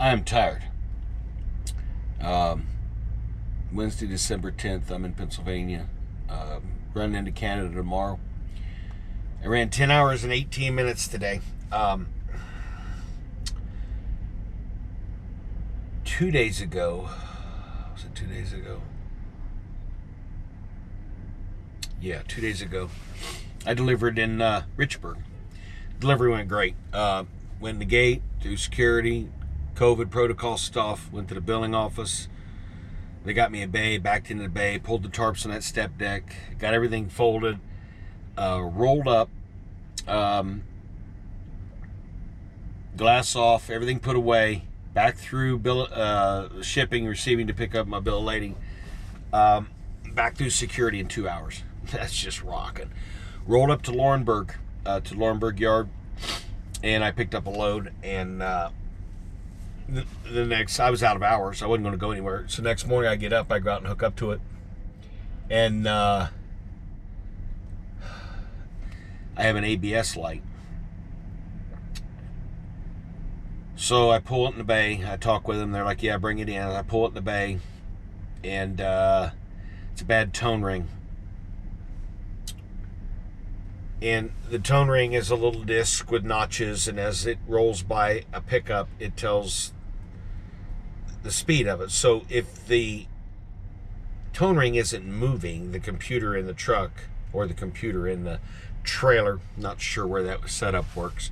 I am tired. Wednesday, December 10th, I'm in Pennsylvania. Running into Canada tomorrow. I ran 10 hours and 18 minutes today. 2 days ago, was it 2 days ago? Yeah, 2 days ago, I delivered in Richburg. Delivery went great. Went in the gate, through security, COVID protocol stuff, went to the billing office. They got me a bay, backed into the bay, pulled the tarps on that step deck, got everything folded, rolled up, glass off, everything put away, back through shipping, receiving to pick up my bill of lading, back through security in 2 hours. That's just rocking. Rolled up to Laurinburg Yard, and I picked up a load, and the next, I was out of hours. I wasn't going to go anywhere. So next morning I get up, I go out and hook up to it, and I have an ABS light. So I pull it in the bay. I talk with them. They're like, yeah, bring it in. I pull it in the bay, and it's a bad tone ring. And the tone ring is a little disc with notches, and as it rolls by a pickup, it tells the speed of it. So if the tone ring isn't moving, the computer in the truck or the computer in the trailer, not sure where that setup works,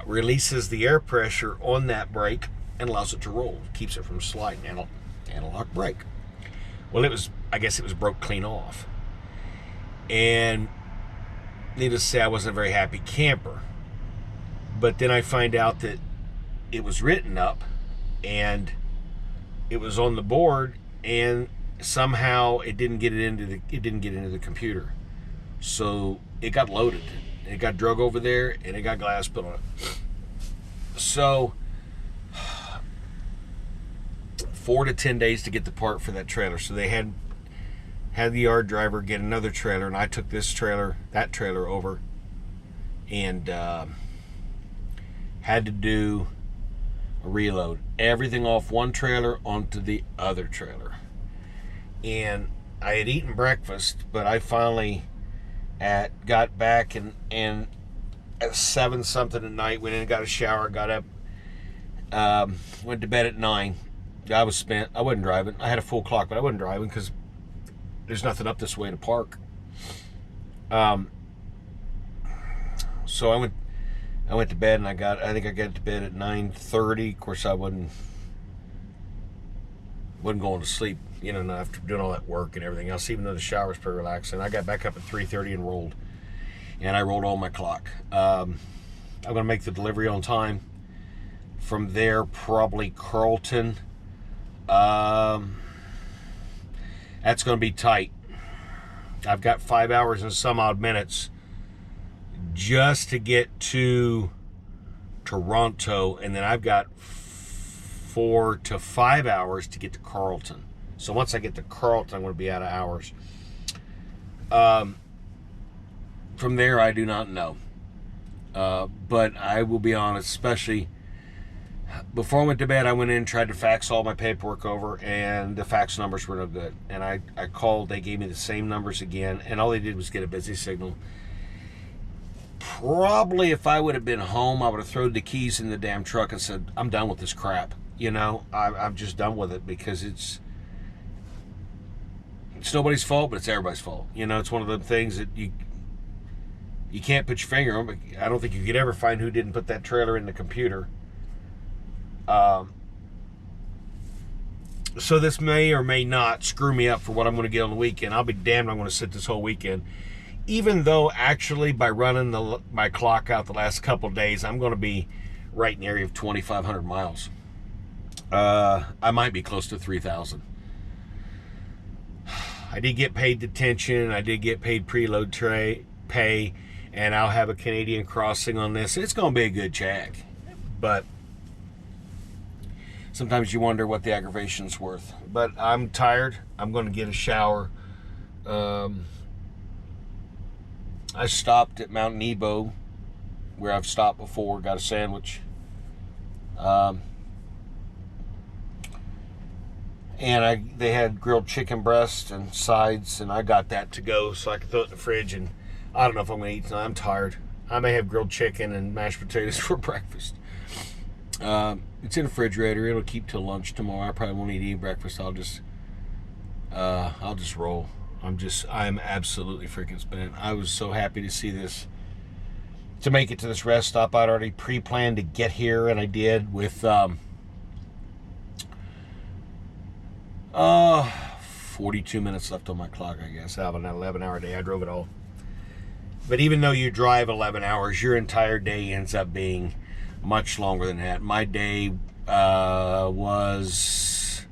releases the air pressure on that brake and allows it to roll, keeps it from sliding. Analog brake. Well, I guess it was broke clean off. And needless to say, I wasn't a very happy camper. But then I find out that it was written up and it was on the board, and somehow it didn't get into the computer. So it got loaded. It got drug over there, and it got glass put on it. So 4 to 10 days to get the part for that trailer. So they had the yard driver get another trailer, and I took that trailer over, and had to do a reload. Everything off one trailer onto the other trailer. And I had eaten breakfast, but I finally got back and at 7 something at night, went in and got a shower, got up, went to bed at 9. I was spent. I wasn't driving. I had a full clock, but I wasn't driving because there's nothing up this way to park. So I went to bed, and I think I got to bed at 9:30. Of course, I wasn't going to sleep, after doing all that work and everything else, even though the shower was pretty relaxing. I got back up at 3:30 and rolled. And I rolled on my clock. I'm going to make the delivery on time. From there, probably Carleton. That's going to be tight. I've got 5 hours and some odd minutes just to get to Toronto, and then I've got 4 to 5 hours to get to Carleton. So once I get to Carleton, I'm going to be out of hours. From there, I do not know. But I will be honest, especially before I went to bed, I went in and tried to fax all my paperwork over, and the fax numbers were no good. And I called, they gave me the same numbers again, and all they did was get a busy signal. Probably if I would have been home, I would have thrown the keys in the damn truck and said, I'm done with this crap. I'm just done with it, because it's nobody's fault, but it's everybody's fault. It's one of the things that you can't put your finger on, but I don't think you could ever find who didn't put that trailer in the computer. So this may or may not screw me up for what I'm going to get on the weekend. I'll be damned, I'm going to sit this whole weekend. Even though, actually, by running my clock out the last couple of days, I'm going to be right in the area of 2,500 miles. I might be close to 3,000. I did get paid detention. I did get paid preload pay, and I'll have a Canadian crossing on this. It's going to be a good check. But sometimes you wonder what the aggravation's worth. But I'm tired. I'm going to get a shower. I stopped at Mount Nebo, where I've stopped before, got a sandwich. And they had grilled chicken breast and sides, and I got that to go so I could throw it in the fridge. And I don't know if I'm going to eat tonight. I'm tired. I may have grilled chicken and mashed potatoes for breakfast. It's in the refrigerator. It'll keep till lunch tomorrow. I probably won't eat breakfast. I'll just roll. I'm absolutely freaking spent. I was so happy to see this, to make it to this rest stop. I'd already pre-planned to get here, and I did with 42 minutes left on my clock, I guess. I have an 11-hour day. I drove it all. But even though you drive 11 hours, your entire day ends up being much longer than that. My day was...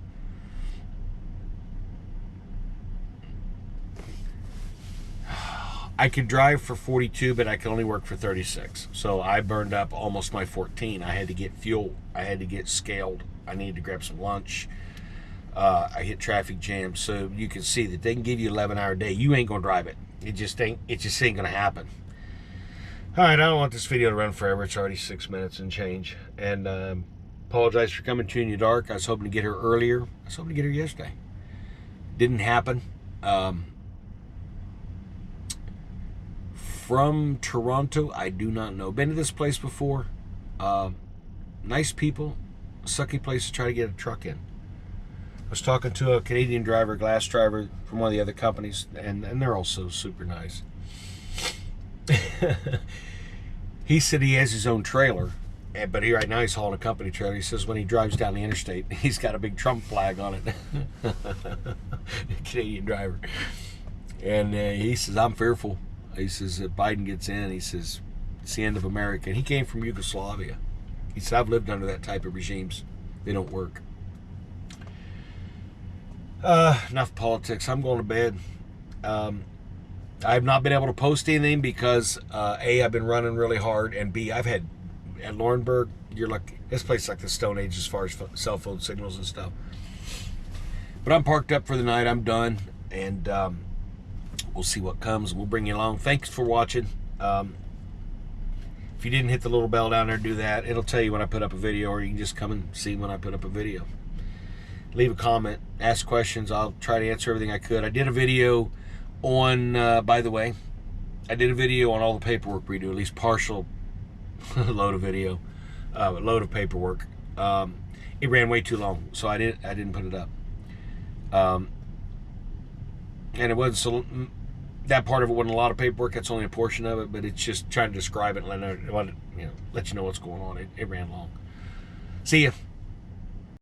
I could drive for 42, but I could only work for 36. So I burned up almost my 14. I had to get fuel. I had to get scaled. I needed to grab some lunch. I hit traffic jams. So you can see that they can give you an 11-hour day. You ain't going to drive it. It just ain't going to happen. All right, I don't want this video to run forever. It's already 6 minutes and change. And apologize for coming to you in the dark. I was hoping to get her earlier. I was hoping to get her yesterday. Didn't happen. From Toronto, I do not know. Been to this place before. Nice people. Sucky place to try to get a truck in. I was talking to a Canadian driver, glass driver from one of the other companies, and they're also super nice. He said he has his own trailer, but right now he's hauling a company trailer. He says when he drives down the interstate, he's got a big Trump flag on it. Canadian driver. And he says, I'm fearful. He says, if Biden gets in, he says, it's the end of America. And he came from Yugoslavia. He said, I've lived under that type of regimes. They don't work. Enough politics. I'm going to bed. I have not been able to post anything because A, I've been running really hard, and B, I've had at Laurinburg, you're like, this place is like the Stone Age as far as cell phone signals and stuff. But I'm parked up for the night. I'm done, and we'll see what comes. We'll bring you along. Thanks for watching. If you didn't hit the little bell down there, do that. It'll tell you when I put up a video, or you can just come and see when I put up a video. Leave a comment, ask questions. I'll try to answer everything I could. I did a video on, by the way, I did a video on all the paperwork we do, at least partial load of video, load of paperwork. It ran way too long, so I didn't put it up. And it wasn't so, that part of it wasn't a lot of paperwork. That's only a portion of it, but it's just trying to describe it and let you know what's going on. It ran long. See ya.